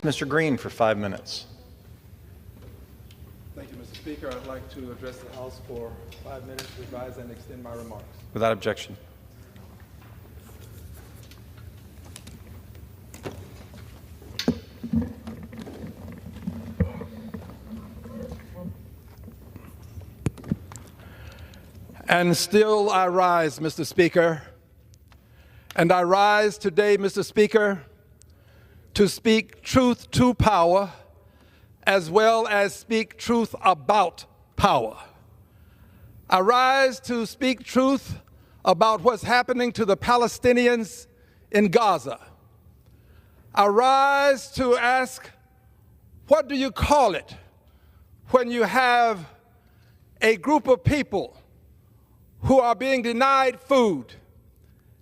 Mr. Green for 5 minutes. Thank you, Mr. Speaker. I'd like to address the House for 5 minutes, revise and extend my remarks. Without objection. And still I rise, Mr. Speaker. And I rise today, Mr. Speaker, to speak truth to power, as well as speak truth about power. I rise to speak truth about what's happening to the Palestinians in Gaza. I rise to ask, what do you call it when you have a group of people who are being denied food,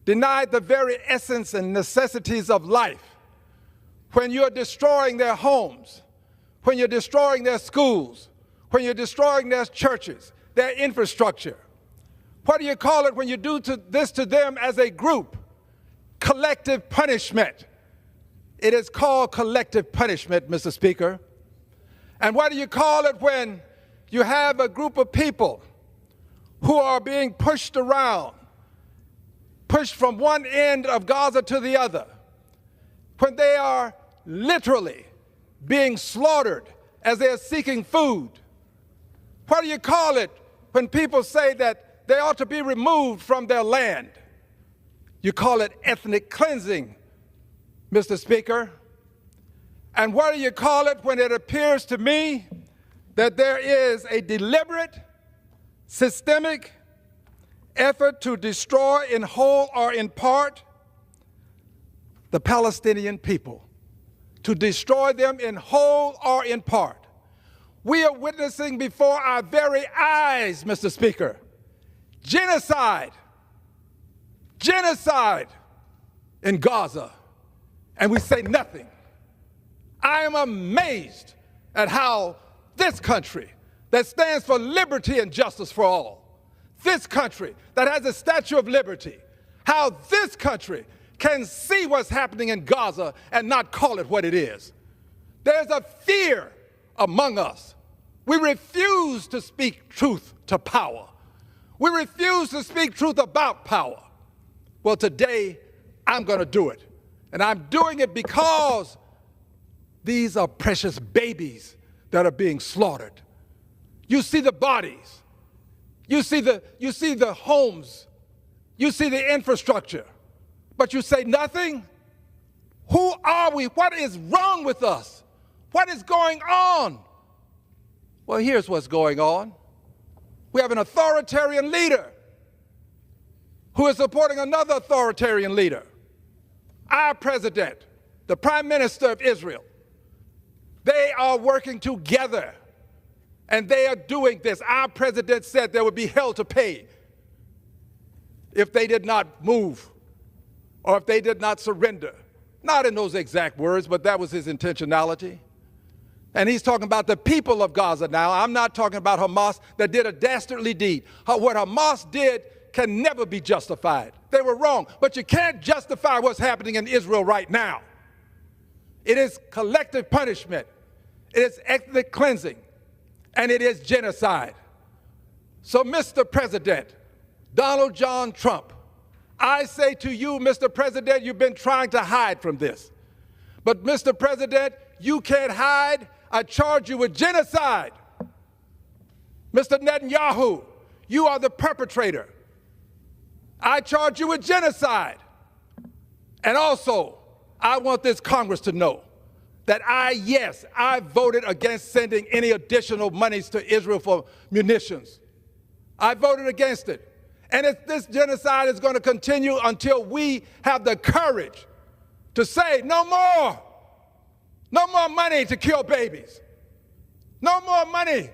denied the very essence and necessities of life, when you're destroying their homes, when you're destroying their schools, when you're destroying their churches, their infrastructure? What do you call it when you do this to them as a group? Collective punishment. It is called collective punishment, Mr. Speaker. And what do you call it when you have a group of people who are being pushed around, pushed from one end of Gaza to the other, when they are literally being slaughtered as they are seeking food? What do you call it when people say that they ought to be removed from their land? You call it ethnic cleansing, Mr. Speaker. And what do you call it when it appears to me that there is a deliberate, systemic effort to destroy in whole or in part the Palestinian people, to destroy them in whole or in part? We are witnessing before our very eyes, Mr. Speaker, genocide in Gaza, and we say nothing. I am amazed at how this country that stands for liberty and justice for all, this country that has a Statue of Liberty, how this country can see what's happening in Gaza and not call it what it is. There's a fear among us. We refuse to speak truth to power. We refuse to speak truth about power. Well, today, I'm going to do it. And I'm doing it because these are precious babies that are being slaughtered. You see the bodies. You see the homes. You see the infrastructure. But you say nothing? Who are we? What is wrong with us? What is going on? Well, here's what's going on. We have an authoritarian leader who is supporting another authoritarian leader. Our president, the Prime Minister of Israel, they are working together, and they are doing this. Our president said there would be hell to pay if they did not move or if they did not surrender. Not in those exact words, but that was his intentionality. And he's talking about the people of Gaza now. I'm not talking about Hamas that did a dastardly deed. What Hamas did can never be justified. They were wrong, but you can't justify what's happening in Israel right now. It is collective punishment. It is ethnic cleansing, and it is genocide. So, Mr. President, Donald John Trump, I say to you, Mr. President, you've been trying to hide from this. But, Mr. President, you can't hide. I charge you with genocide. Mr. Netanyahu, you are the perpetrator. I charge you with genocide. And also, I want this Congress to know that I voted against sending any additional monies to Israel for munitions. I voted against it. And this genocide is going to continue until we have the courage to say no more money to kill babies. No more money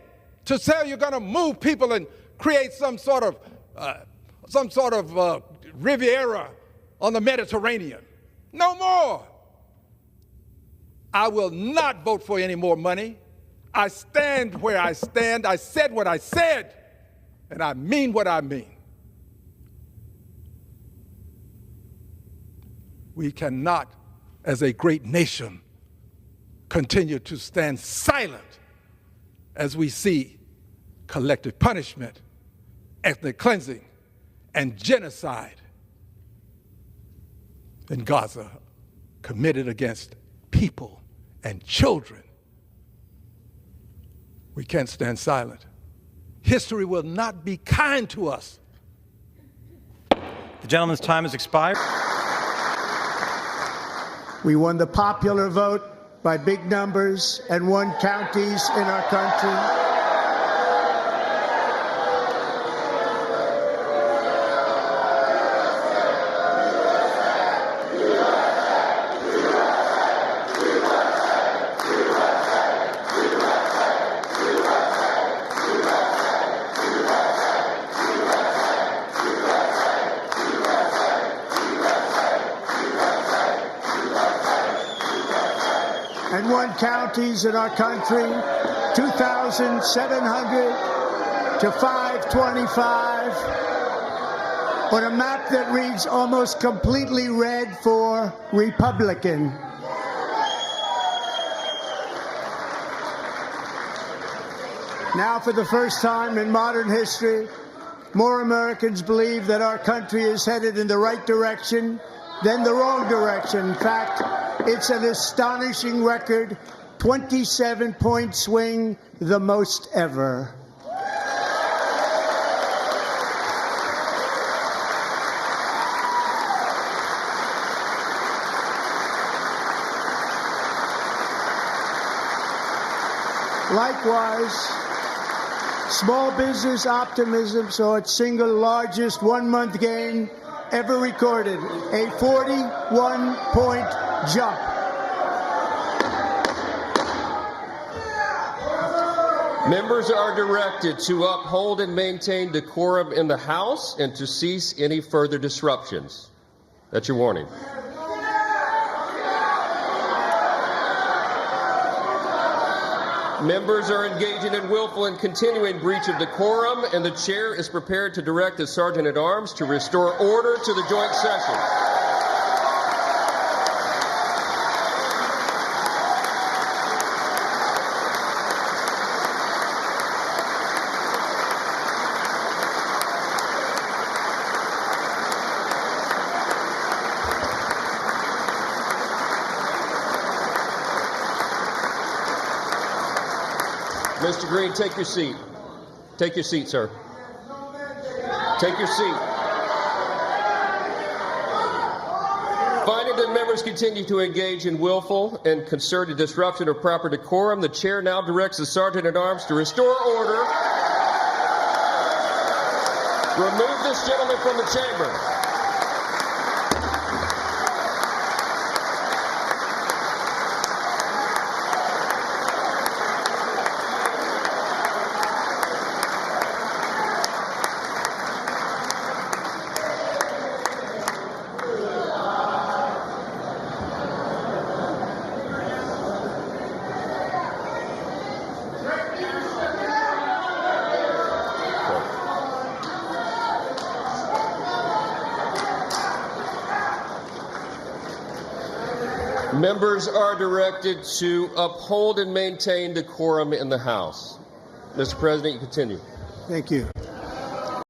to say you're going to move people and create some sort of Riviera on the Mediterranean. No more. I will not vote for any more money. I stand where I stand. I said what I said, and I mean what I mean. We cannot, as a great nation, continue to stand silent as we see collective punishment, ethnic cleansing, and genocide in Gaza committed against people and children. We can't stand silent. History will not be kind to us. The gentleman's time has expired. We won the popular vote by big numbers and won counties in our country. And won counties in our country, 2,700 to 525, on a map that reads almost completely red for Republican. Now, for the first time in modern history, more Americans believe that our country is headed in the right direction than the wrong direction. In fact, it's an astonishing record, 27-point swing, the most ever. Likewise, small business optimism saw its single largest one-month gain ever recorded, a 41-point jump. Members are directed to uphold and maintain decorum in the House and to cease any further disruptions. That's your warning. Members are engaging in willful and continuing breach of decorum, and the chair is prepared to direct the Sergeant-at-Arms to restore order to the joint session. Mr. Green, take your seat. Take your seat, sir. Take your seat. Finding that members continue to engage in willful and concerted disruption of proper decorum, the chair now directs the Sergeant-at-Arms to restore order. Remove this gentleman from the chamber. Members are directed to uphold and maintain decorum in the House. Mr. President, you continue. Thank you.